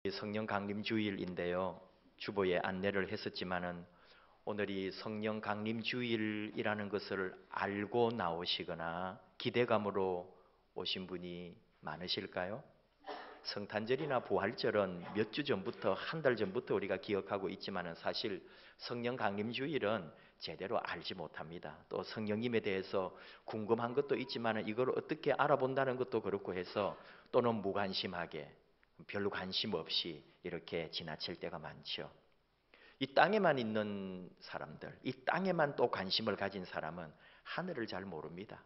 성령 강림 주일인데요. 주보에 안내를 했었지만은 오늘이 성령 강림 주일이라는 것을 알고 나오시거나 기대감으로 오신 분이 많으실까요? 성탄절이나 부활절은 몇 주 전부터, 한 달 전부터 우리가 기억하고 있지만은 사실 성령 강림 주일은 제대로 알지 못합니다. 또 성령님에 대해서 궁금한 것도 있지만은 이걸 어떻게 알아본다는 것도 그렇고 해서 또는 무관심하게 별로 관심 없이 이렇게 지나칠 때가 많죠. 이 땅에만 있는 사람들, 이 땅에만 또 관심을 가진 사람은 하늘을 잘 모릅니다.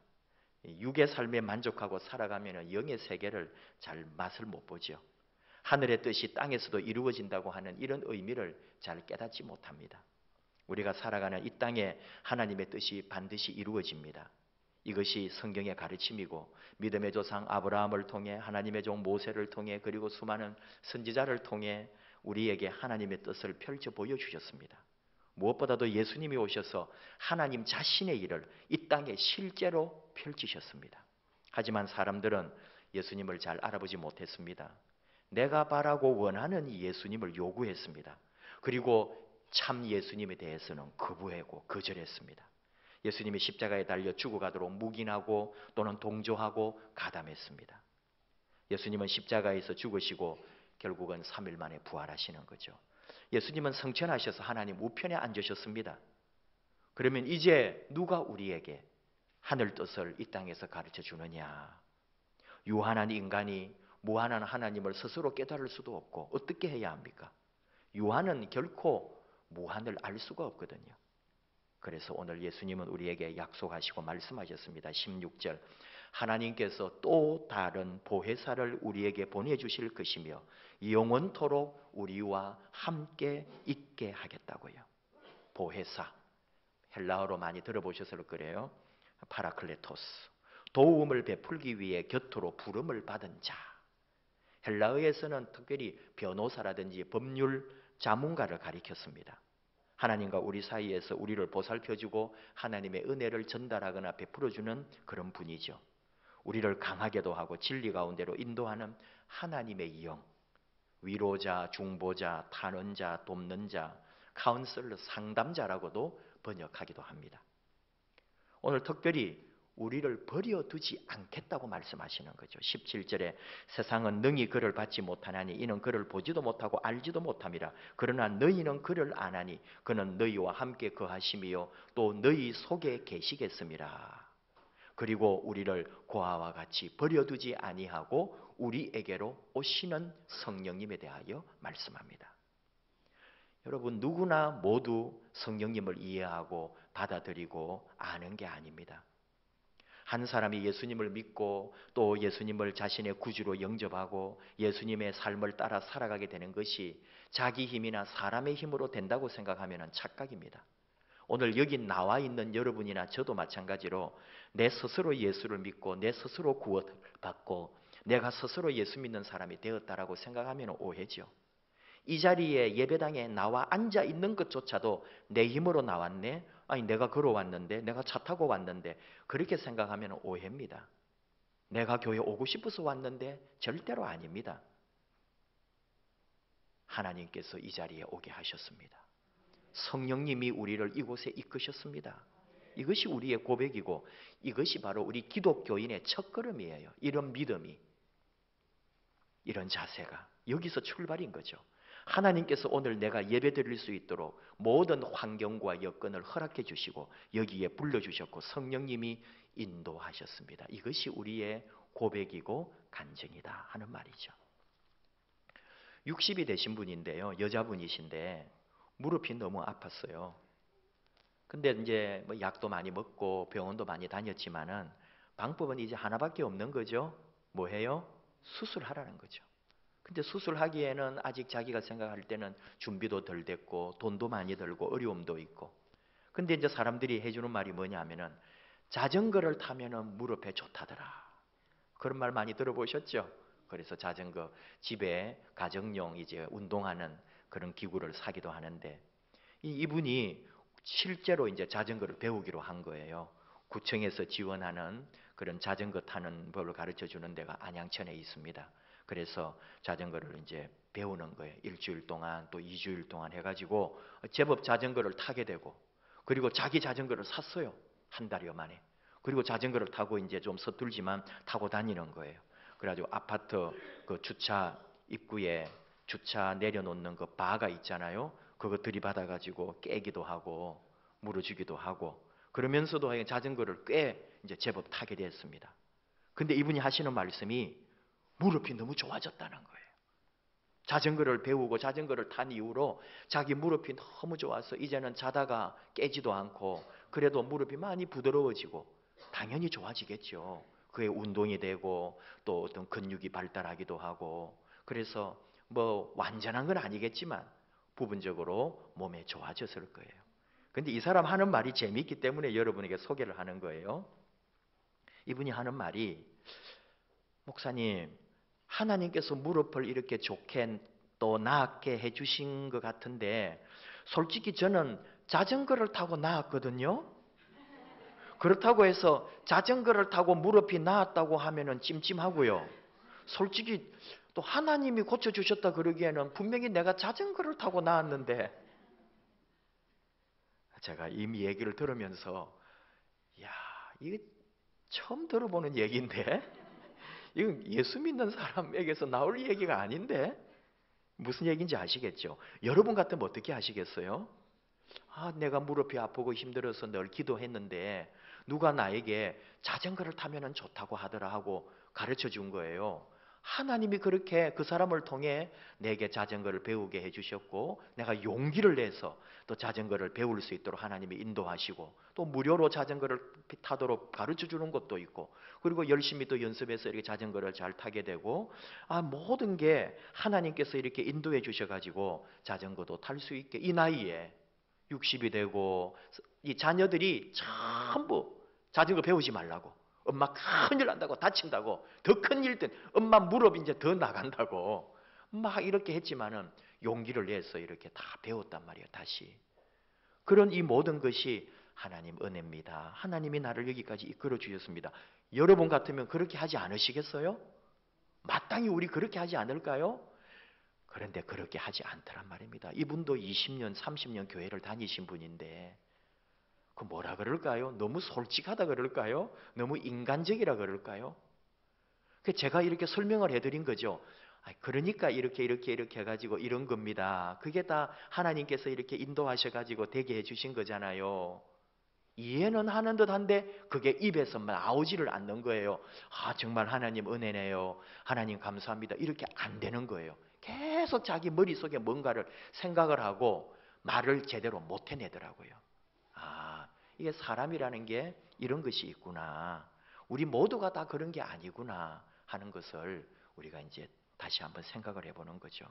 육의 삶에 만족하고 살아가면 영의 세계를 잘 맛을 못 보죠. 하늘의 뜻이 땅에서도 이루어진다고 하는 이런 의미를 잘 깨닫지 못합니다. 우리가 살아가는 이 땅에 하나님의 뜻이 반드시 이루어집니다. 이것이 성경의 가르침이고 믿음의 조상 아브라함을 통해 하나님의 종 모세를 통해 그리고 수많은 선지자를 통해 우리에게 하나님의 뜻을 펼쳐 보여주셨습니다. 무엇보다도 예수님이 오셔서 하나님 자신의 일을 이 땅에 실제로 펼치셨습니다. 하지만 사람들은 예수님을 잘 알아보지 못했습니다. 내가 바라고 원하는 예수님을 요구했습니다. 그리고 참 예수님에 대해서는 거부하고 거절했습니다. 예수님이 십자가에 달려 죽어가도록 묵인하고 또는 동조하고 가담했습니다. 예수님은 십자가에서 죽으시고 결국은 3일 만에 부활하시는 거죠. 예수님은 성천하셔서 하나님 우편에 앉으셨습니다. 그러면 이제 누가 우리에게 하늘 뜻을 이 땅에서 가르쳐 주느냐? 유한한 인간이 무한한 하나님을 스스로 깨달을 수도 없고 어떻게 해야 합니까? 유한은 결코 무한을 알 수가 없거든요. 그래서 오늘 예수님은 우리에게 약속하시고 말씀하셨습니다. 16절 하나님께서 또 다른 보혜사를 우리에게 보내주실 것이며 영원토록 우리와 함께 있게 하겠다고요. 보혜사, 헬라어로 많이 들어보셔서 그래요. 파라클레토스, 도움을 베풀기 위해 곁으로 부름을 받은 자. 헬라어에서는 특별히 변호사라든지 법률 자문가를 가리켰습니다. 하나님과 우리 사이에서 우리를 보살펴주고 하나님의 은혜를 전달하거나 베풀어주는 그런 분이죠. 우리를 강하게도 하고 진리 가운데로 인도하는 하나님의 영, 위로자, 중보자, 탄원자, 돕는 자, 카운슬러, 상담자라고도 번역하기도 합니다. 오늘 특별히 우리를 버려두지 않겠다고 말씀하시는 거죠. 17절에 세상은 능히 그를 받지 못하나니 이는 그를 보지도 못하고 알지도 못함이라. 그러나 너희는 그를 아나니 그는 너희와 함께 거하심이요 또 너희 속에 계시겠음이라. 그리고 우리를 고아와 같이 버려두지 아니하고 우리에게로 오시는 성령님에 대하여 말씀합니다. 여러분 누구나 모두 성령님을 이해하고 받아들이고 아는 게 아닙니다. 한 사람이 예수님을 믿고 또 예수님을 자신의 구주로 영접하고 예수님의 삶을 따라 살아가게 되는 것이 자기 힘이나 사람의 힘으로 된다고 생각하면 착각입니다. 오늘 여기 나와 있는 여러분이나 저도 마찬가지로 내 스스로 예수를 믿고 내 스스로 구원받고 내가 스스로 예수 믿는 사람이 되었다라고 생각하면 오해죠. 이 자리에 예배당에 나와 앉아 있는 것조차도 내 힘으로 나왔네? 아니 내가 걸어왔는데 내가 차 타고 왔는데 그렇게 생각하면 오해입니다. 내가 교회 오고 싶어서 왔는데 절대로 아닙니다. 하나님께서 이 자리에 오게 하셨습니다. 성령님이 우리를 이곳에 이끄셨습니다. 이것이 우리의 고백이고 이것이 바로 우리 기독교인의 첫걸음이에요. 이런 믿음이, 이런 자세가 여기서 출발인 거죠. 하나님께서 오늘 내가 예배드릴 수 있도록 모든 환경과 여건을 허락해 주시고 여기에 불러주셨고 성령님이 인도하셨습니다. 이것이 우리의 고백이고 간증이다 하는 말이죠. 60이 되신 분인데요. 여자분이신데 무릎이 너무 아팠어요. 근데 이제 뭐 약도 많이 먹고 병원도 많이 다녔지만은 방법은 이제 하나밖에 없는 거죠. 뭐 해요? 수술하라는 거죠. 근데 수술하기에는 아직 자기가 생각할 때는 준비도 덜 됐고 돈도 많이 들고 어려움도 있고. 근데 이제 사람들이 해주는 말이 뭐냐면은 자전거를 타면은 무릎에 좋다더라. 그런 말 많이 들어보셨죠? 그래서 자전거 집에 가정용 이제 운동하는 그런 기구를 사기도 하는데 이분이 실제로 이제 자전거를 배우기로 한 거예요. 구청에서 지원하는 그런 자전거 타는 법을 가르쳐 주는 데가 안양천에 있습니다. 그래서 자전거를 이제 배우는 거예요. 일주일 동안 또 2주일 동안 해가지고 제법 자전거를 타게 되고, 그리고 자기 자전거를 샀어요. 한 달여 만에. 그리고 자전거를 타고 이제 좀 서툴지만 타고 다니는 거예요. 그래가지고 아파트 그 주차 입구에 주차 내려놓는 그 바가 있잖아요. 그거 들이받아가지고 깨기도 하고 물어주기도 하고, 그러면서도 자전거를 꽤 이제 제법 타게 됐습니다. 근데 이분이 하시는 말씀이 무릎이 너무 좋아졌다는 거예요. 자전거를 배우고 자전거를 탄 이후로 자기 무릎이 너무 좋아서 이제는 자다가 깨지도 않고, 그래도 무릎이 많이 부드러워지고 당연히 좋아지겠죠. 그게 운동이 되고 또 어떤 근육이 발달하기도 하고, 그래서 뭐 완전한 건 아니겠지만 부분적으로 몸에 좋아졌을 거예요. 근데 이 사람 하는 말이 재미있기 때문에 여러분에게 소개를 하는 거예요. 이분이 하는 말이, 목사님, 하나님께서 무릎을 이렇게 좋게 또 나았게 해주신 것 같은데, 솔직히 저는 자전거를 타고 나았거든요. 그렇다고 해서 자전거를 타고 무릎이 나았다고 하면은 찜찜하고요. 솔직히 또 하나님이 고쳐주셨다 그러기에는 분명히 내가 자전거를 타고 나았는데, 제가 이미 얘기를 들으면서, 야, 이게 처음 들어보는 얘기인데, 이건 예수 믿는 사람에게서 나올 얘기가 아닌데, 무슨 얘기인지 아시겠죠? 여러분 같으면 어떻게 하시겠어요? 아, 내가 무릎이 아프고 힘들어서 늘 기도했는데 누가 나에게 자전거를 타면 좋다고 하더라 하고 가르쳐 준 거예요. 하나님이 그렇게 그 사람을 통해 내게 자전거를 배우게 해주셨고, 내가 용기를 내서 또 자전거를 배울 수 있도록 하나님이 인도하시고, 또 무료로 자전거를 타도록 가르쳐 주는 것도 있고, 그리고 열심히 또 연습해서 이렇게 자전거를 잘 타게 되고, 모든 게 하나님께서 이렇게 인도해 주셔가지고 자전거도 탈 수 있게, 이 나이에 60이 되고, 이 자녀들이 전부 자전거 배우지 말라고, 엄마 큰일 난다고, 다친다고, 더 큰 일든 엄마 무릎 이제 더 나간다고 막 이렇게 했지만은 용기를 내서 이렇게 다 배웠단 말이에요. 다시. 그런 이 모든 것이 하나님 은혜입니다. 하나님이 나를 여기까지 이끌어 주셨습니다. 여러분 같으면 그렇게 하지 않으시겠어요? 마땅히 우리 그렇게 하지 않을까요? 그런데 그렇게 하지 않더란 말입니다. 이분도 20년, 30년 교회를 다니신 분인데, 그 뭐라 그럴까요? 너무 솔직하다 그럴까요? 너무 인간적이라 그럴까요? 제가 이렇게 설명을 해드린 거죠. 그러니까 이렇게 해가지고 이런 겁니다. 그게 다 하나님께서 이렇게 인도하셔가지고 되게 해주신 거잖아요. 이해는 하는 듯한데 그게 입에서 나오지를 않는 거예요. 정말 하나님 은혜네요. 하나님 감사합니다. 이렇게 안 되는 거예요. 계속 자기 머릿속에 뭔가를 생각을 하고 말을 제대로 못 해내더라고요. 이게 사람이라는 게 이런 것이 있구나. 우리 모두가 다 그런 게 아니구나 하는 것을 우리가 이제 다시 한번 생각을 해보는 거죠.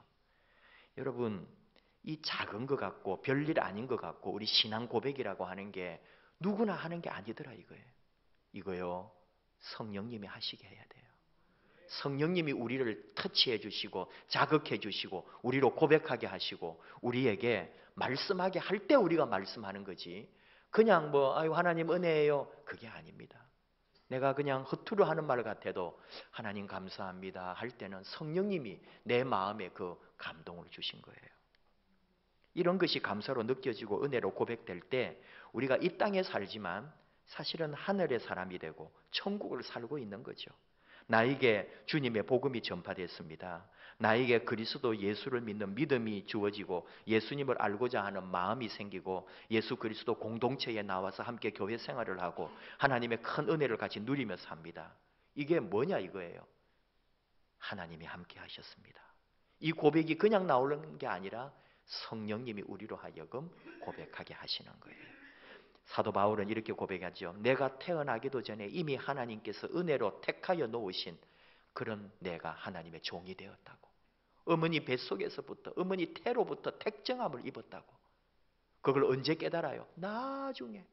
여러분, 이 작은 것 같고 별일 아닌 것 같고 우리 신앙 고백이라고 하는 게 누구나 하는 게 아니더라 이거예요. 이거요, 성령님이 하시게 해야 돼요. 성령님이 우리를 터치해 주시고 자극해 주시고 우리로 고백하게 하시고 우리에게 말씀하게 할 때 우리가 말씀하는 거지, 그냥 아유 하나님 은혜예요, 그게 아닙니다. 내가 그냥 허투루 하는 말 같아도 하나님 감사합니다 할 때는 성령님이 내 마음에 그 감동을 주신 거예요. 이런 것이 감사로 느껴지고 은혜로 고백될 때 우리가 이 땅에 살지만 사실은 하늘의 사람이 되고 천국을 살고 있는 거죠. 나에게 주님의 복음이 전파됐습니다. 나에게 그리스도 예수를 믿는 믿음이 주어지고 예수님을 알고자 하는 마음이 생기고 예수 그리스도 공동체에 나와서 함께 교회 생활을 하고 하나님의 큰 은혜를 같이 누리며 삽니다. 이게 뭐냐 이거예요. 하나님이 함께 하셨습니다. 이 고백이 그냥 나오는 게 아니라 성령님이 우리로 하여금 고백하게 하시는 거예요. 사도 바울은 이렇게 고백하죠. 내가 태어나기도 전에 이미 하나님께서 은혜로 택하여 놓으신 그런 내가 하나님의 종이 되었다고. 어머니 뱃속에서부터, 어머니 태로부터 택정함을 입었다고. 그걸 언제 깨달아요? 나중에.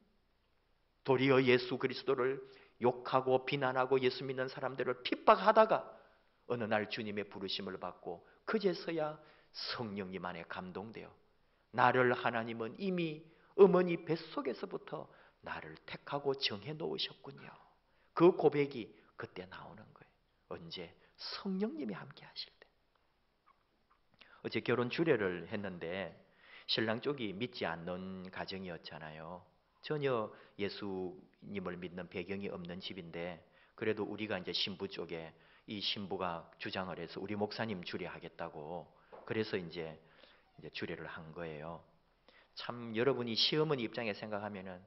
도리어 예수 그리스도를 욕하고 비난하고 예수 믿는 사람들을 핍박하다가 어느 날 주님의 부르심을 받고 그제서야 성령님 안에 감동되어 나를 하나님은 이미 어머니 뱃속에서부터 나를 택하고 정해 놓으셨군요. 그 고백이 그때 나오는 거예요. 언제? 성령님이 함께 하실 때. 어제 결혼 주례를 했는데 신랑 쪽이 믿지 않는 가정이었잖아요. 전혀 예수님을 믿는 배경이 없는 집인데 그래도 우리가 이제 신부 쪽에 이 신부가 주장을 해서 우리 목사님 주례하겠다고 그래서 이제 주례를 한 거예요. 참 여러분이 시어머니 입장에 생각하면은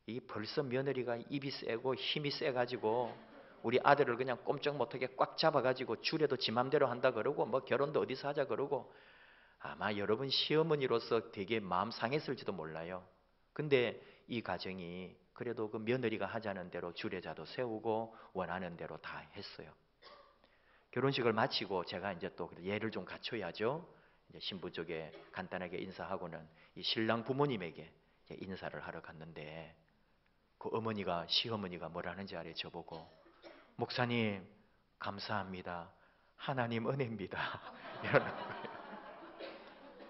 이 벌써 며느리가 입이 세고 힘이 세가지고 우리 아들을 그냥 꼼짝 못하게 꽉 잡아가지고 주례도 지 맘대로 한다 그러고 뭐 결혼도 어디서 하자 그러고 아마 여러분 시어머니로서 되게 마음 상했을지도 몰라요. 근데 이 가정이 그래도 그 며느리가 하자는 대로 주례자도 세우고 원하는 대로 다 했어요. 결혼식을 마치고 제가 이제 또 예를 좀 갖춰야죠. 이제 신부 쪽에 간단하게 인사하고는 이 신랑 부모님에게 인사를 하러 갔는데 그 어머니가 시어머니가 뭐라는지 알아요. 저보고 목사님 감사합니다. 하나님 은혜입니다. 이러는 거예요.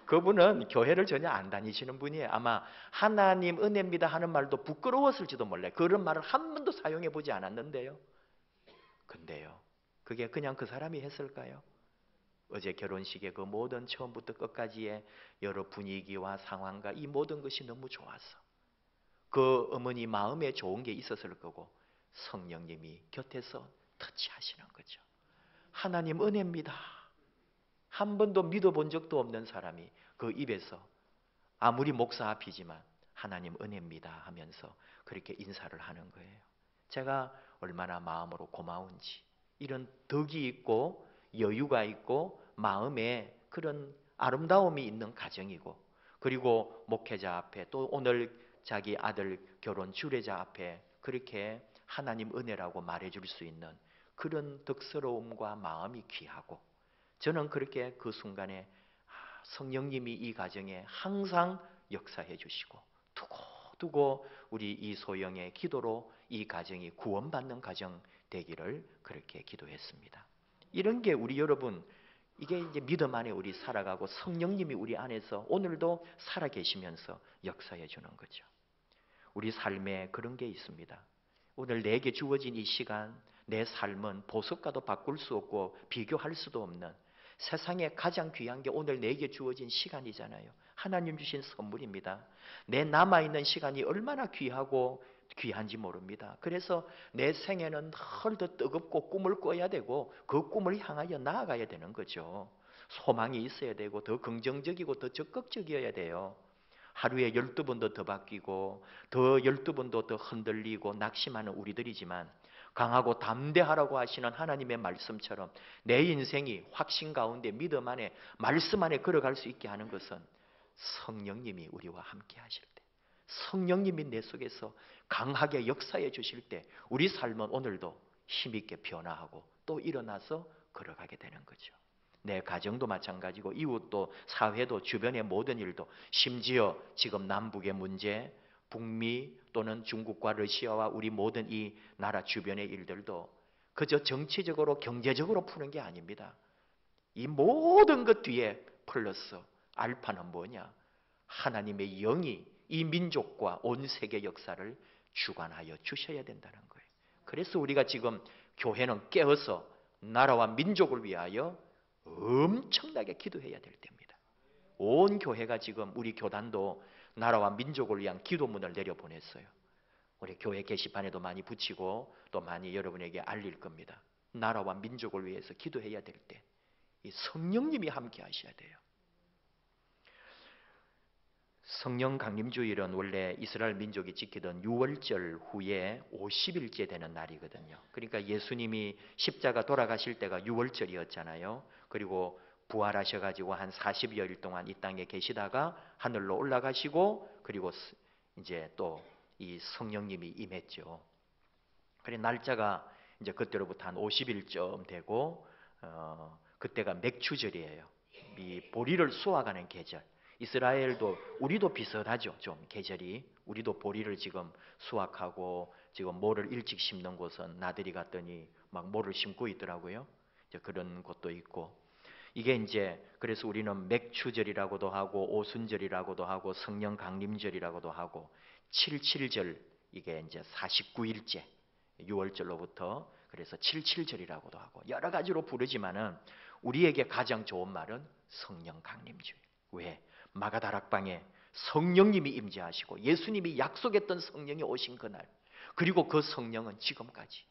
그분은 교회를 전혀 안 다니시는 분이에요. 아마 하나님 은혜입니다 하는 말도 부끄러웠을지도 몰라요. 그런 말을 한 번도 사용해 보지 않았는데요. 근데요. 그게 그냥 그 사람이 했을까요? 어제 결혼식의 그 모든 처음부터 끝까지의 여러 분위기와 상황과 이 모든 것이 너무 좋아서 그 어머니 마음에 좋은 게 있었을 거고 성령님이 곁에서 터치하시는 거죠. 하나님 은혜입니다. 한 번도 믿어본 적도 없는 사람이 그 입에서 아무리 목사 앞이지만 하나님 은혜입니다 하면서 그렇게 인사를 하는 거예요. 제가 얼마나 마음으로 고마운지 이런 덕이 있고 여유가 있고 마음에 그런 아름다움이 있는 가정이고 그리고 목회자 앞에 또 오늘 자기 아들 결혼 주례자 앞에 그렇게 하나님 은혜라고 말해줄 수 있는 그런 덕스러움과 마음이 귀하고 저는 그렇게 그 순간에 성령님이 이 가정에 항상 역사해 주시고 두고두고 우리 이소영의 기도로 이 가정이 구원받는 가정 되기를 그렇게 기도했습니다. 이런 게 우리 여러분 이게 이제 믿음 안에 우리 살아가고 성령님이 우리 안에서 오늘도 살아 계시면서 역사해 주는 거죠. 우리 삶에 그런 게 있습니다. 오늘 내게 주어진 이 시간, 내 삶은 보석과도 바꿀 수 없고 비교할 수도 없는 세상에 가장 귀한 게 오늘 내게 주어진 시간이잖아요. 하나님 주신 선물입니다. 내 남아있는 시간이 얼마나 귀하고 귀한지 모릅니다. 그래서 내 생애는 늘 더 뜨겁고 꿈을 꿔야 되고 그 꿈을 향하여 나아가야 되는 거죠. 소망이 있어야 되고 더 긍정적이고 더 적극적이어야 돼요. 하루에 12번도 더 바뀌고 더 12번도 더 흔들리고 낙심하는 우리들이지만 강하고 담대하라고 하시는 하나님의 말씀처럼 내 인생이 확신 가운데 믿음 안에 말씀 안에 걸어갈 수 있게 하는 것은 성령님이 우리와 함께 하실 때 성령님이 내 속에서 강하게 역사해 주실 때 우리 삶은 오늘도 힘있게 변화하고 또 일어나서 걸어가게 되는 거죠. 내 가정도 마찬가지고 이웃도 사회도 주변의 모든 일도 심지어 지금 남북의 문제 북미 또는 중국과 러시아와 우리 모든 이 나라 주변의 일들도 그저 정치적으로 경제적으로 푸는 게 아닙니다. 이 모든 것 뒤에 플러스 알파는 뭐냐? 하나님의 영이 이 민족과 온 세계 역사를 주관하여 주셔야 된다는 거예요. 그래서 우리가 지금 교회는 깨어서 나라와 민족을 위하여 엄청나게 기도해야 될 때입니다. 온 교회가 지금 우리 교단도 나라와 민족을 위한 기도문을 내려보냈어요. 우리 교회 게시판에도 많이 붙이고 또 많이 여러분에게 알릴 겁니다. 나라와 민족을 위해서 기도해야 될 때 이 성령님이 함께 하셔야 돼요. 성령 강림주일은 원래 이스라엘 민족이 지키던 유월절 후에 50일째 되는 날이거든요. 그러니까 예수님이 십자가 돌아가실 때가 유월절이었잖아요. 그리고 부활하셔가지고 한 40여일 동안 이 땅에 계시다가 하늘로 올라가시고 그리고 이제 또 이 성령님이 임했죠. 그래 날짜가 이제 그때로부터 한 50일쯤 되고 그때가 맥추절이에요. 이 보리를 쏘아가는 계절. 이스라엘도 우리도 비슷하죠. 좀 계절이 우리도 보리를 지금 수확하고 지금 모를 일찍 심는 곳은 나들이 갔더니 막 모를 심고 있더라고요. 이제 그런 곳도 있고 이게 이제 그래서 우리는 맥추절이라고도 하고 오순절이라고도 하고 성령 강림절이라고도 하고 77절 이게 이제 49일째 6월절로부터 그래서 77절이라고도 하고 여러 가지로 부르지만은 우리에게 가장 좋은 말은 성령 강림주의. 왜? 마가다락방에 성령님이 임재하시고 예수님이 약속했던 성령이 오신 그날, 그리고 그 성령은 지금까지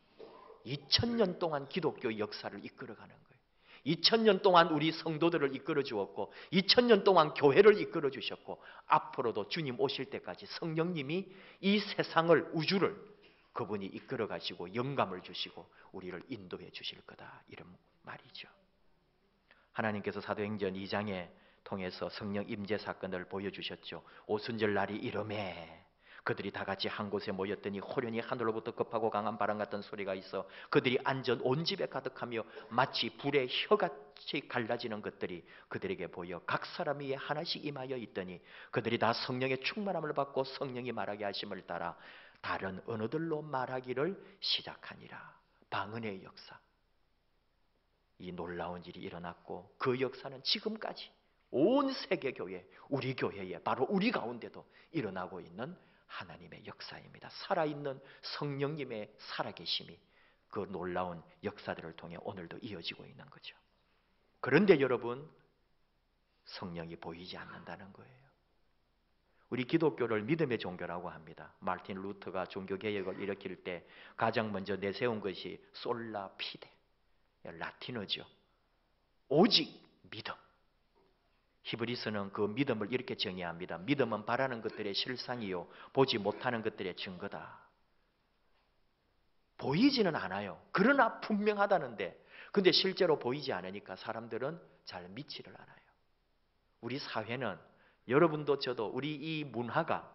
2000년 동안 기독교 역사를 이끌어가는 거예요. 2000년 동안 우리 성도들을 이끌어 주었고 2000년 동안 교회를 이끌어 주셨고 앞으로도 주님 오실 때까지 성령님이 이 세상을, 우주를 그분이 이끌어 가시고 영감을 주시고 우리를 인도해 주실 거다, 이런 말이죠. 하나님께서 사도행전 2장에 통해서 성령 임재 사건을 보여주셨죠. 오순절 날이 이름에 그들이 다 같이 한 곳에 모였더니 호련히 하늘로부터 급하고 강한 바람 같은 소리가 있어 그들이 앉은 온 집에 가득하며 마치 불의 혀같이 갈라지는 것들이 그들에게 보여 각 사람 위에 하나씩 임하여 있더니 그들이 다 성령의 충만함을 받고 성령이 말하게 하심을 따라 다른 언어들로 말하기를 시작하니라. 방언의 역사, 이 놀라운 일이 일어났고 그 역사는 지금까지 온 세계 교회, 우리 교회에, 바로 우리 가운데도 일어나고 있는 하나님의 역사입니다. 살아있는 성령님의 살아계심이 그 놀라운 역사들을 통해 오늘도 이어지고 있는 거죠. 그런데 여러분, 성령이 보이지 않는다는 거예요. 우리 기독교를 믿음의 종교라고 합니다. 마르틴 루터가 종교개혁을 일으킬 때 가장 먼저 내세운 것이 솔라 피데, 라틴어죠. 오직 믿음. 히브리서는 그 믿음을 이렇게 정의합니다. 믿음은 바라는 것들의 실상이요 보지 못하는 것들의 증거다. 보이지는 않아요. 그러나 분명하다는데, 근데 실제로 보이지 않으니까 사람들은 잘 믿지를 않아요. 우리 사회는, 여러분도 저도, 우리 이 문화가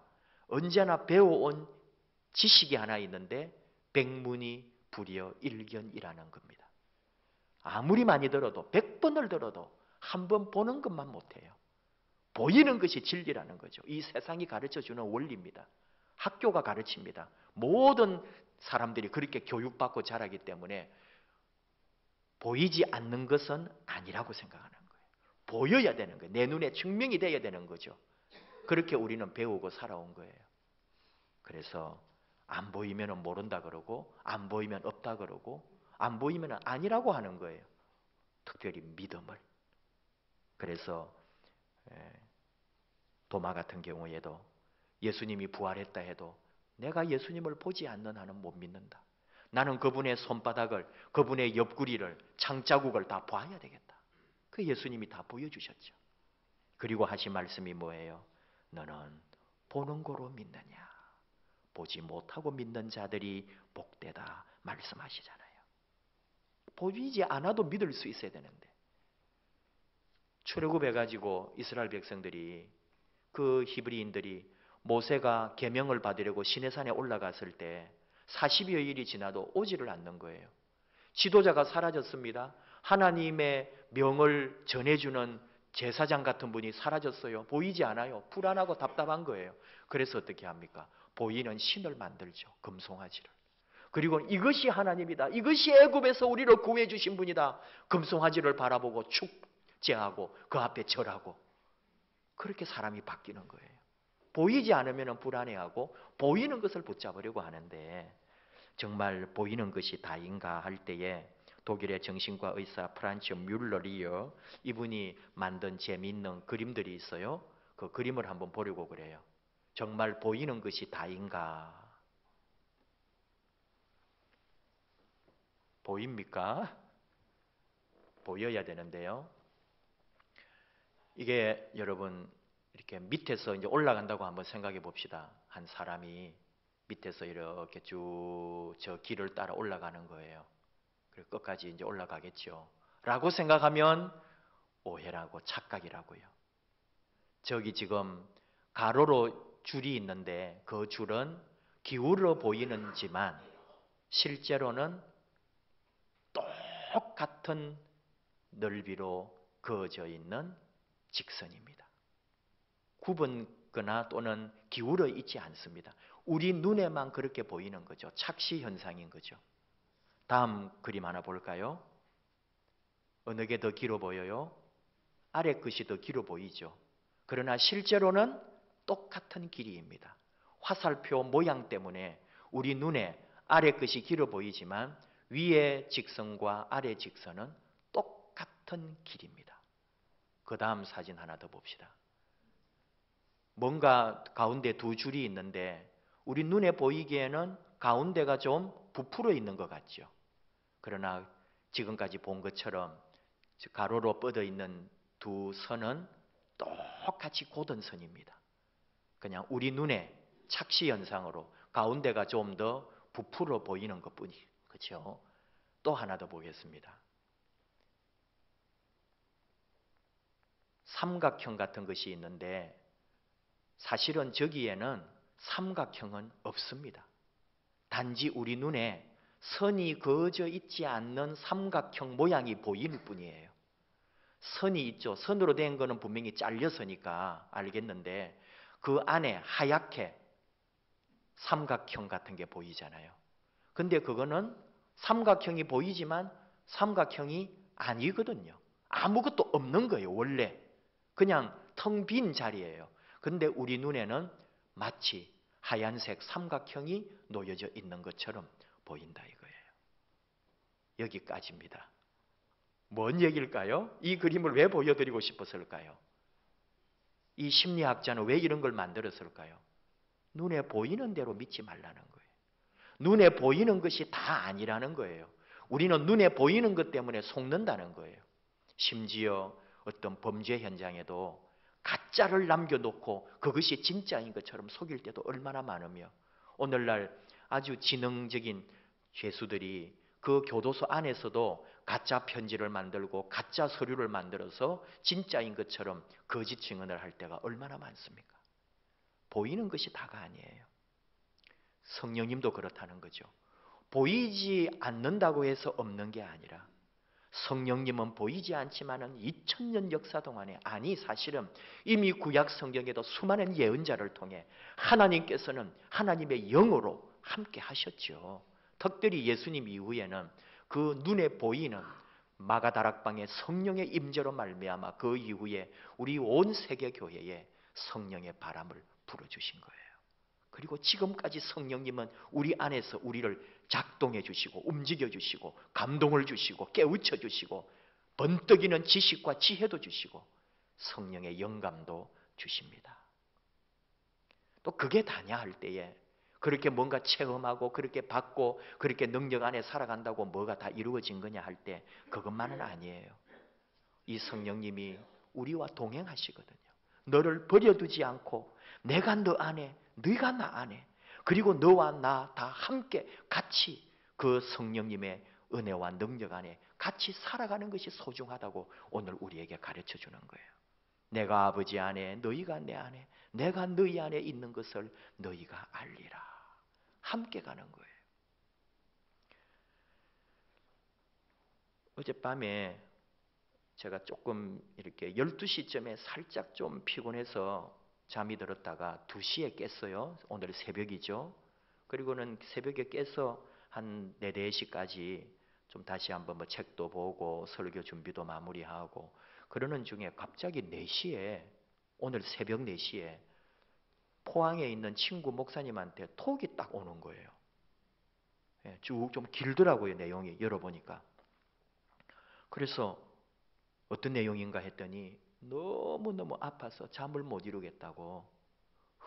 언제나 배워온 지식이 하나 있는데 백문이 불여 일견이라는 겁니다. 아무리 많이 들어도 100번을 들어도 한 번 보는 것만 못해요. 보이는 것이 진리라는 거죠. 이 세상이 가르쳐주는 원리입니다. 학교가 가르칩니다. 모든 사람들이 그렇게 교육받고 자라기 때문에 보이지 않는 것은 아니라고 생각하는 거예요. 보여야 되는 거예요. 내 눈에 증명이 돼야 되는 거죠. 그렇게 우리는 배우고 살아온 거예요. 그래서 안 보이면 모른다 그러고 안 보이면 없다 그러고 안 보이면 아니라고 하는 거예요. 특별히 믿음을. 그래서 도마 같은 경우에도 예수님이 부활했다 해도 내가 예수님을 보지 않는 한은 못 믿는다. 나는 그분의 손바닥을, 그분의 옆구리를, 창자국을 다 봐야 되겠다. 그 예수님이 다 보여주셨죠. 그리고 하신 말씀이 뭐예요? 너는 보는 거로 믿느냐? 보지 못하고 믿는 자들이 복되다 말씀하시잖아요. 보이지 않아도 믿을 수 있어야 되는데, 출애굽해가지고 이스라엘 백성들이, 그 히브리인들이 모세가 계명을 받으려고 시내산에 올라갔을 때 40여일이 지나도 오지를 않는 거예요. 지도자가 사라졌습니다. 하나님의 명을 전해주는 제사장 같은 분이 사라졌어요. 보이지 않아요. 불안하고 답답한 거예요. 그래서 어떻게 합니까? 보이는 신을 만들죠. 금송아지를. 그리고 이것이 하나님이다. 이것이 애굽에서 우리를 구해 주신 분이다. 금송아지를 바라보고 축제하고 그 앞에 절하고, 그렇게 사람이 바뀌는 거예요. 보이지 않으면 불안해하고 보이는 것을 붙잡으려고 하는데, 정말 보이는 것이 다인가 할 때에 독일의 정신과 의사 프란츠 뮬러리어, 이분이 만든 재미있는 그림들이 있어요. 그 그림을 한번 보려고 그래요. 정말 보이는 것이 다인가? 보입니까? 보여야 되는데요. 이게 여러분, 이렇게 밑에서 이제 올라간다고 한번 생각해 봅시다. 한 사람이 밑에서 이렇게 쭉 저 길을 따라 올라가는 거예요. 그리고 끝까지 이제 올라가겠죠. 라고 생각하면 오해라고, 착각이라고요. 저기 지금 가로로 줄이 있는데 그 줄은 기울어 보이는지만 실제로는 똑같은 넓이로 그어져 있는 직선입니다. 굽은거나 또는 기울어 있지 않습니다. 우리 눈에만 그렇게 보이는 거죠. 착시 현상인 거죠. 다음 그림 하나 볼까요? 어느 게 더 길어 보여요? 아래 끝이 더 길어 보이죠. 그러나 실제로는 똑같은 길이입니다. 화살표 모양 때문에 우리 눈에 아래 끝이 길어 보이지만 위의 직선과 아래 직선은 똑같은 길입니다. 그 다음 사진 하나 더 봅시다. 뭔가 가운데 두 줄이 있는데 우리 눈에 보이기에는 가운데가 좀 부풀어 있는 것 같죠. 그러나 지금까지 본 것처럼 가로로 뻗어 있는 두 선은 똑같이 곧은 선입니다. 그냥 우리 눈에 착시 현상으로 가운데가 좀 더 부풀어 보이는 것뿐이. 그렇죠? 또 하나 더 보겠습니다. 삼각형 같은 것이 있는데 사실은 저기에는 삼각형은 없습니다. 단지 우리 눈에 선이 그어져 있지 않는 삼각형 모양이 보일 뿐이에요. 선이 있죠. 선으로 된 거는 분명히 잘려서니까 알겠는데 그 안에 하얗게 삼각형 같은 게 보이잖아요. 근데 그거는 삼각형이 보이지만 삼각형이 아니거든요. 아무것도 없는 거예요, 원래. 그냥 텅 빈 자리예요. 근데 우리 눈에는 마치 하얀색 삼각형이 놓여져 있는 것처럼 보인다 이거예요. 여기까지입니다. 뭔 얘기일까요? 이 그림을 왜 보여드리고 싶었을까요? 이 심리학자는 왜 이런 걸 만들었을까요? 눈에 보이는 대로 믿지 말라는 거예요. 눈에 보이는 것이 다 아니라는 거예요. 우리는 눈에 보이는 것 때문에 속는다는 거예요. 심지어 어떤 범죄 현장에도 가짜를 남겨놓고 그것이 진짜인 것처럼 속일 때도 얼마나 많으며 오늘날 아주 지능적인 죄수들이 그 교도소 안에서도 가짜 편지를 만들고 가짜 서류를 만들어서 진짜인 것처럼 거짓 증언을 할 때가 얼마나 많습니까? 보이는 것이 다가 아니에요. 성령님도 그렇다는 거죠. 보이지 않는다고 해서 없는 게 아니라 성령님은 보이지 않지만은 2000년 역사 동안에 사실은 이미 구약 성경에도 수많은 예언자를 통해 하나님께서는 하나님의 영으로 함께 하셨죠. 특별히 예수님 이후에는 그 눈에 보이는 마가다락방의 성령의 임재로 말미암아 그 이후에 우리 온 세계 교회에 성령의 바람을 불어주신 거예요. 그리고 지금까지 성령님은 우리 안에서 우리를 작동해 주시고 움직여 주시고 감동을 주시고 깨우쳐 주시고 번뜩이는 지식과 지혜도 주시고 성령의 영감도 주십니다. 또 그게 다냐 할 때에 그렇게 뭔가 체험하고 그렇게 받고 그렇게 능력 안에 살아간다고 뭐가 다 이루어진 거냐 할 때 그것만은 아니에요. 이 성령님이 우리와 동행하시거든요. 너를 버려두지 않고 내가 너 안에 네가 나 안에 그리고 너와 나 다 함께 같이 그 성령님의 은혜와 능력 안에 같이 살아가는 것이 소중하다고 오늘 우리에게 가르쳐 주는 거예요. 내가 아버지 안에 너희가 내 안에 내가 너희 안에 있는 것을 너희가 알리라. 함께 가는 거예요. 어젯밤에 제가 조금 이렇게 12시쯤에 살짝 좀 피곤해서 잠이 들었다가 2시에 깼어요. 오늘 새벽이죠. 그리고는 새벽에 깨서 한 4, 4시까지 좀 다시 한번 뭐 책도 보고 설교 준비도 마무리하고 그러는 중에 갑자기 4시에 오늘 새벽 4시에 포항에 있는 친구 목사님한테 톡이 딱 오는 거예요. 쭉 좀 길더라고요. 내용이 열어보니까. 그래서 어떤 내용인가 했더니 너무너무 아파서 잠을 못 이루겠다고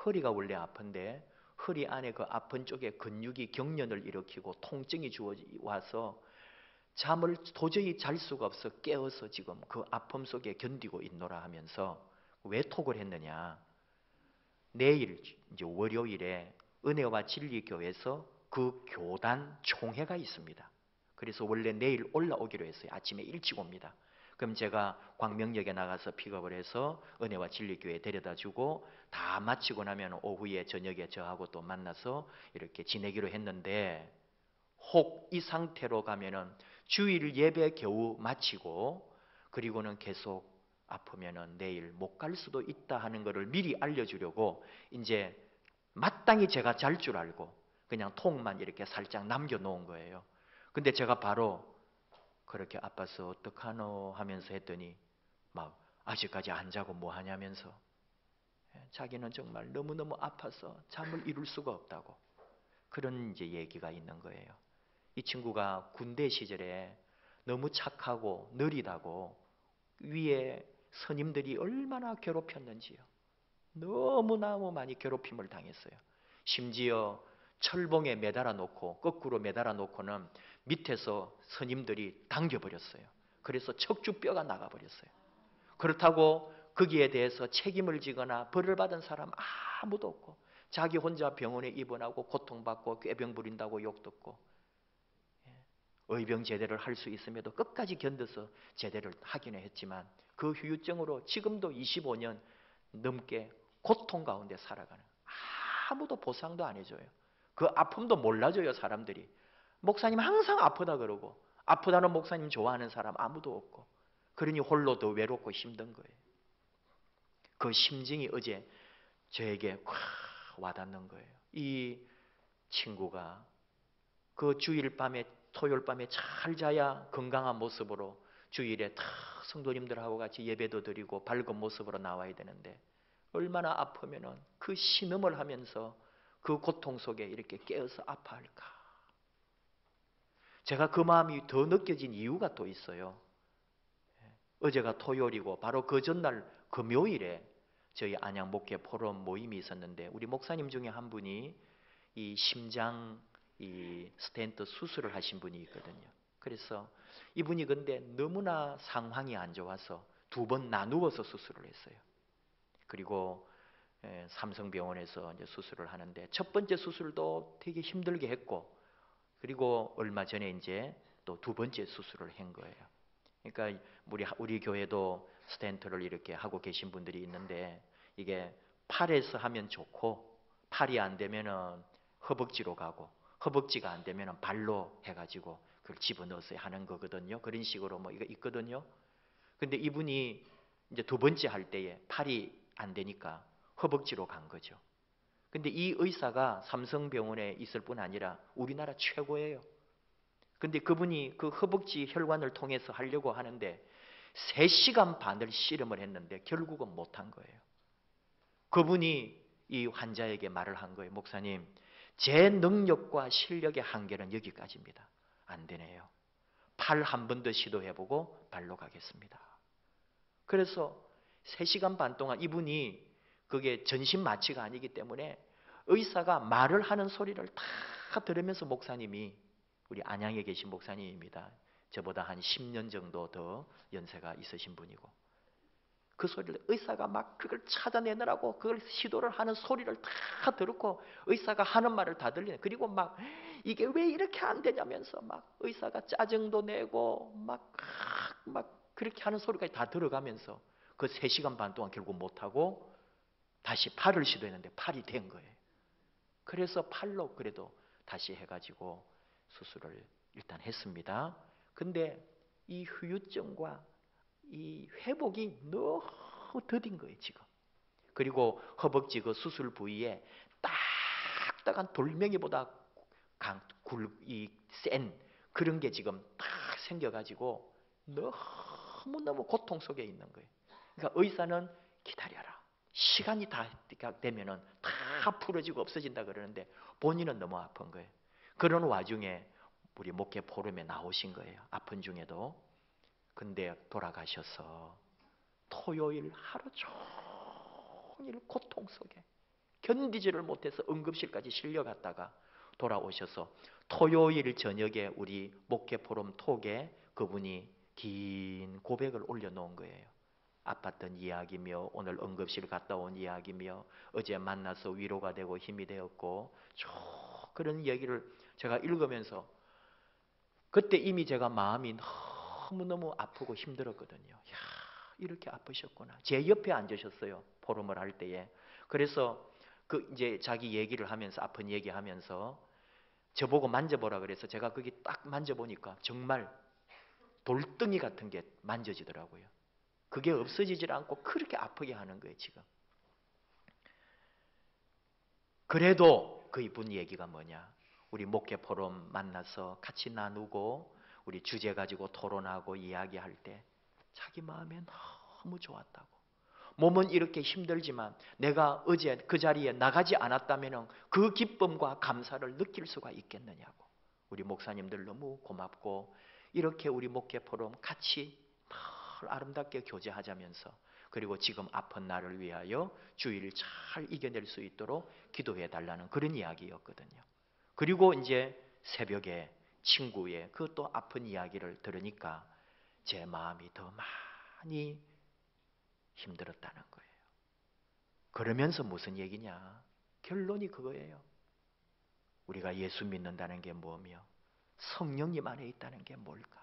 허리가 원래 아픈데 허리 안에 그 아픈 쪽에 근육이 경련을 일으키고 통증이 와서 잠을 도저히 잘 수가 없어 깨어서 지금 그 아픔 속에 견디고 있노라 하면서 왜 톡을 했느냐. 내일 이제 월요일에 은혜와 진리교회에서 그 교단 총회가 있습니다. 그래서 원래 내일 올라오기로 했어요. 아침에 일찍 옵니다. 그럼 제가 광명역에 나가서 픽업을 해서 은혜와 진리교회에 데려다주고 다 마치고 나면 오후에 저녁에 저하고 또 만나서 이렇게 지내기로 했는데 혹 이 상태로 가면은 주일 예배 겨우 마치고 그리고는 계속 아프면은 내일 못 갈 수도 있다 하는 것을 미리 알려주려고 이제 마땅히 제가 잘 줄 알고 그냥 톡만 이렇게 살짝 남겨놓은 거예요. 근데 제가 바로 그렇게 아파서 어떡하노 하면서 했더니 막 아직까지 안 자고 뭐 하냐면서 자기는 정말 너무너무 아파서 잠을 이룰 수가 없다고 그런 이제 얘기가 있는 거예요. 이 친구가 군대 시절에 너무 착하고 느리다고 위에 선임들이 얼마나 괴롭혔는지요. 너무너무 많이 괴롭힘을 당했어요. 심지어 철봉에 매달아 놓고 거꾸로 매달아 놓고는 밑에서 선임들이 당겨버렸어요. 그래서 척추뼈가 나가버렸어요. 그렇다고 거기에 대해서 책임을 지거나 벌을 받은 사람 아무도 없고 자기 혼자 병원에 입원하고 고통받고 꾀병 부린다고 욕 듣고 의병 제대를 할 수 있음에도 끝까지 견뎌서 제대를 하기는 했지만 그 후유증으로 지금도 25년 넘게 고통 가운데 살아가는, 아무도 보상도 안 해줘요. 그 아픔도 몰라줘요. 사람들이 목사님 항상 아프다 그러고 아프다는 목사님 좋아하는 사람 아무도 없고, 그러니 홀로 더 외롭고 힘든 거예요. 그 심정이 어제 저에게 확 와닿는 거예요. 이 친구가 그 주일 밤에 토요일 밤에 잘 자야 건강한 모습으로 주일에 다 성도님들하고 같이 예배도 드리고 밝은 모습으로 나와야 되는데 얼마나 아프면은 그 신음을 하면서 그 고통 속에 이렇게 깨어서 아파할까. 제가 그 마음이 더 느껴진 이유가 또 있어요. 어제가 토요일이고 바로 그 전날 금요일에 저희 안양 목회 포럼 모임이 있었는데 우리 목사님 중에 한 분이 이 심장 이 스텐트 수술을 하신 분이 있거든요. 그래서 이분이 근데 너무나 상황이 안 좋아서 2번 나누어서 수술을 했어요. 그리고 삼성병원에서 이제 수술을 하는데 첫 번째 수술도 되게 힘들게 했고, 그리고 얼마 전에 이제 또 2번째 수술을 한 거예요. 그러니까 우리 교회도 스텐트를 이렇게 하고 계신 분들이 있는데 이게 팔에서 하면 좋고 팔이 안 되면은 허벅지로 가고 허벅지가 안 되면은 발로 해가지고 그걸 집어넣어서 하는 거거든요. 그런 식으로 뭐 이거 있거든요. 근데 이분이 이제 2번째 할 때에 팔이 안 되니까 허벅지로 간 거죠. 근데 이 의사가 삼성병원에 있을 뿐 아니라 우리나라 최고예요. 근데 그분이 그 허벅지 혈관을 통해서 하려고 하는데 3시간 반을 씨름을 했는데 결국은 못한 거예요. 그분이 이 환자에게 말을 한 거예요. 목사님, 제 능력과 실력의 한계는 여기까지입니다. 안 되네요. 팔 한 번 더 시도해보고 발로 가겠습니다. 그래서 3시간 반 동안 이분이 그게 전신 마취가 아니기 때문에 의사가 말을 하는 소리를 다 들으면서 목사님이, 우리 안양에 계신 목사님입니다. 저보다 한 10년 정도 더 연세가 있으신 분이고, 그 소리를 의사가 막 그걸 찾아내느라고 그걸 시도를 하는 소리를 다 듣고 의사가 하는 말을 다 들리네. 그리고 막 이게 왜 이렇게 안 되냐면서 막 의사가 짜증도 내고 막 그렇게 하는 소리까지 다 들어가면서 그 3시간 반 동안 결국 못하고 다시 팔을 시도했는데 팔이 된 거예요. 그래서 팔로 그래도 다시 해가지고 수술을 일단 했습니다. 근데 이 후유증과 이 회복이 너무 더딘 거예요, 지금. 그리고 허벅지 그 수술 부위에 딱딱한 돌멩이보다 센 그런 게 지금 딱 생겨가지고 너무너무 고통 속에 있는 거예요. 그러니까 의사는 기다려라. 시간이 다 되면은 다 풀어지고 없어진다 그러는데 본인은 너무 아픈 거예요. 그런 와중에 우리 목회 포럼에 나오신 거예요. 아픈 중에도. 근데 돌아가셔서 토요일 하루 종일 고통 속에 견디지를 못해서 응급실까지 실려갔다가 돌아오셔서 토요일 저녁에 우리 목회 포럼 톡에 그분이 긴 고백을 올려놓은 거예요. 아팠던 이야기며 오늘 응급실 갔다 온 이야기며 어제 만나서 위로가 되고 힘이 되었고 쭉 그런 얘기를 제가 읽으면서 그때 이미 제가 마음이 너무너무 아프고 힘들었거든요. 야, 이렇게 아프셨구나. 제 옆에 앉으셨어요. 포럼을 할 때에. 그래서 그 이제 자기 얘기를 하면서 아픈 얘기하면서 저보고 만져보라 그래서 제가 거기 딱 만져보니까 정말 돌덩이 같은 게 만져지더라고요. 그게 없어지질 않고 그렇게 아프게 하는 거예요, 지금. 그래도 그 이분 얘기가 뭐냐? 우리 목회 포럼 만나서 같이 나누고 우리 주제 가지고 토론하고 이야기할 때 자기 마음에 너무 좋았다고. 몸은 이렇게 힘들지만 내가 어제 그 자리에 나가지 않았다면 그 기쁨과 감사를 느낄 수가 있겠느냐고. 우리 목사님들 너무 고맙고 이렇게 우리 목회 포럼 같이 늘 아름답게 교제하자면서 그리고 지금 아픈 나를 위하여 주일을 잘 이겨낼 수 있도록 기도해 달라는 그런 이야기였거든요. 그리고 이제 새벽에 친구의 그 또 아픈 이야기를 들으니까 제 마음이 더 많이 힘들었다는 거예요. 그러면서 무슨 얘기냐? 결론이 그거예요. 우리가 예수 믿는다는 게 뭐며 성령님 안에 있다는 게 뭘까?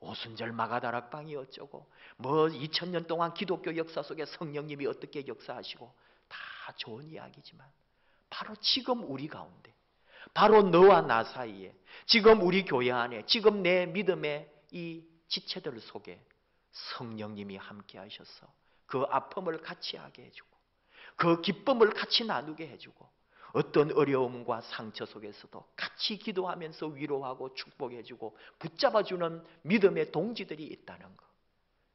오순절 마가다락방이 어쩌고 2000년 동안 기독교 역사 속에 성령님이 어떻게 역사하시고 다 좋은 이야기지만 바로 지금 우리 가운데 바로 너와 나 사이에 지금 우리 교회 안에 지금 내 믿음의 이 지체들 속에 성령님이 함께 하셔서 그 아픔을 같이 하게 해주고 그 기쁨을 같이 나누게 해주고 어떤 어려움과 상처 속에서도 같이 기도하면서 위로하고 축복해주고 붙잡아주는 믿음의 동지들이 있다는 것.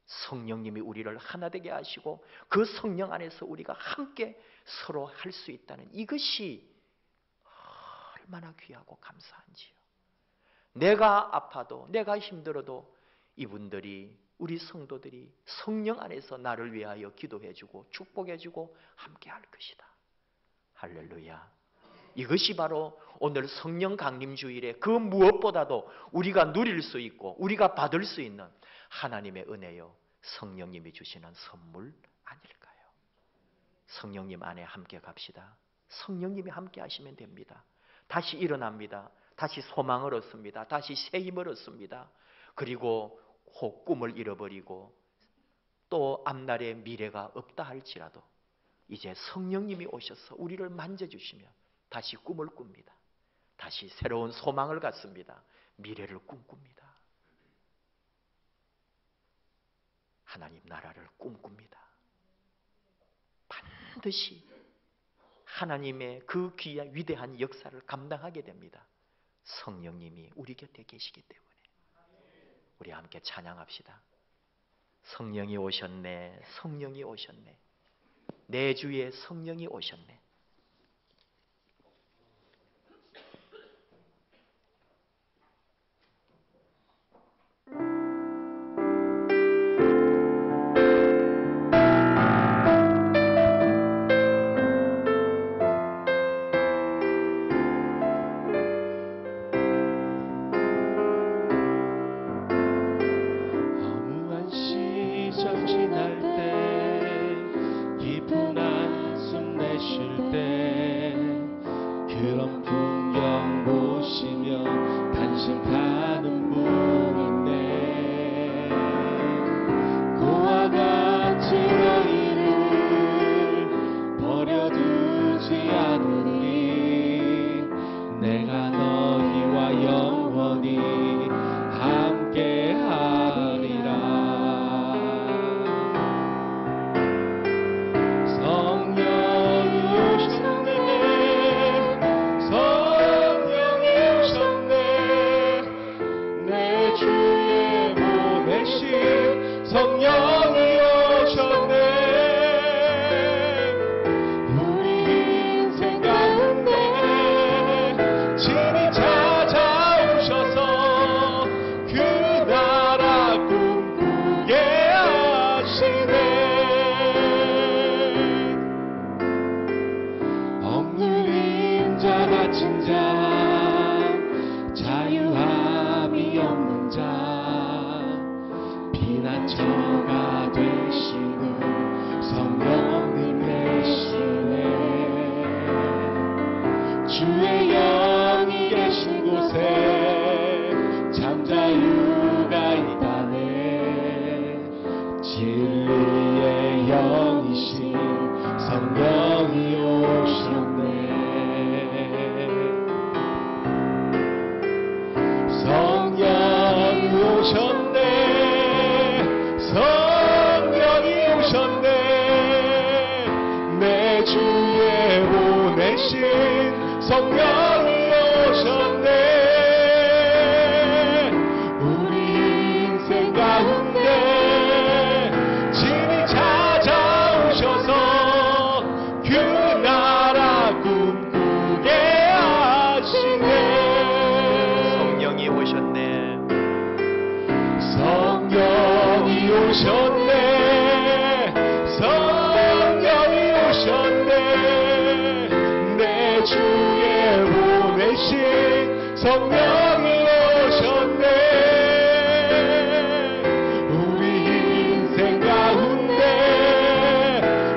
성령님이 우리를 하나 되게 하시고 그 성령 안에서 우리가 함께 서로 할 수 있다는 이것이 얼마나 귀하고 감사한지요. 내가 아파도 내가 힘들어도 이분들이 우리 성도들이 성령 안에서 나를 위하여 기도해주고 축복해주고 함께 할 것이다. 할렐루야. 이것이 바로 오늘 성령 강림 주일에 그 무엇보다도 우리가 누릴 수 있고 우리가 받을 수 있는 하나님의 은혜요 성령님이 주시는 선물 아닐까요? 성령님 안에 함께 갑시다. 성령님이 함께 하시면 됩니다. 다시 일어납니다. 다시 소망을 얻습니다. 다시 새 힘을 얻습니다. 그리고 혹 꿈을 잃어버리고 또 앞날에 미래가 없다 할지라도 이제 성령님이 오셔서 우리를 만져주시며 다시 꿈을 꿉니다. 다시 새로운 소망을 갖습니다. 미래를 꿈꿉니다. 하나님 나라를 꿈꿉니다. 반드시 하나님의 그 귀한 위대한 역사를 감당하게 됩니다. 성령님이 우리 곁에 계시기 때문에 우리 함께 찬양합시다. 성령이 오셨네, 성령이 오셨네, 내 주에 성령이 오셨네. 주의 보내신 성령이 오셨네. 우리 인생 가운데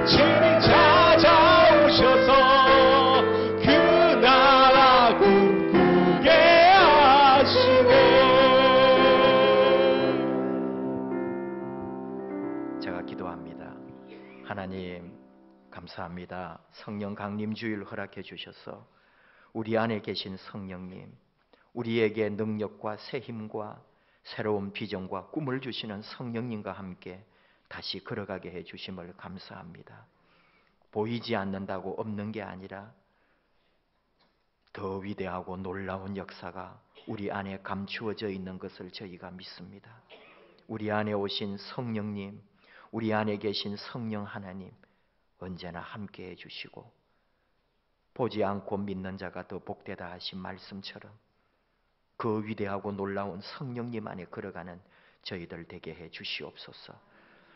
친히 찾아오셔서 그 나라 꿈꾸게 하시네. 제가 기도합니다. 하나님 감사합니다. 성령 강림 주일 허락해 주셔서 우리 안에 계신 성령님, 우리에게 능력과 새 힘과 새로운 비전과 꿈을 주시는 성령님과 함께 다시 걸어가게 해 주심을 감사합니다. 보이지 않는다고 없는 게 아니라 더 위대하고 놀라운 역사가 우리 안에 감추어져 있는 것을 저희가 믿습니다. 우리 안에 오신 성령님, 우리 안에 계신 성령 하나님 언제나 함께해 주시고 보지 않고 믿는 자가 더 복되다 하신 말씀처럼 그 위대하고 놀라운 성령님 안에 걸어가는 저희들 되게 해 주시옵소서.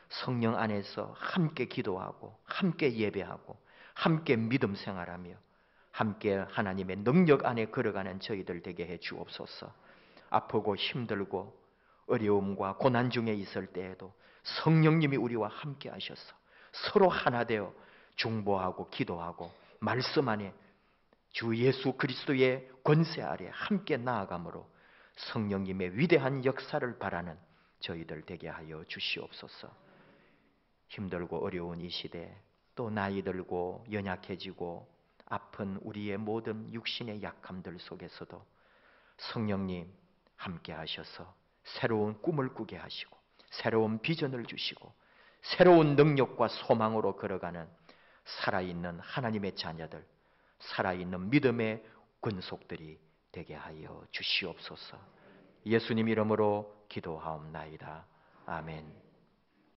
성령 안에서 함께 기도하고 함께 예배하고 함께 믿음 생활하며 함께 하나님의 능력 안에 걸어가는 저희들 되게 해 주옵소서. 아프고 힘들고 어려움과 고난 중에 있을 때에도 성령님이 우리와 함께 하셔서 서로 하나 되어 중보하고 기도하고 말씀 안에 주 예수 그리스도의 권세 아래 함께 나아감으로 성령님의 위대한 역사를 바라는 저희들 되게 하여 주시옵소서. 힘들고 어려운 이 시대, 또 나이 들고 연약해지고 아픈 우리의 모든 육신의 약함들 속에서도 성령님 함께 하셔서 새로운 꿈을 꾸게 하시고 새로운 비전을 주시고 새로운 능력과 소망으로 걸어가는 살아있는 하나님의 자녀들, 살아있는 믿음의 권속들이 되게 하여 주시옵소서. 예수님 이름으로 기도하옵나이다. 아멘.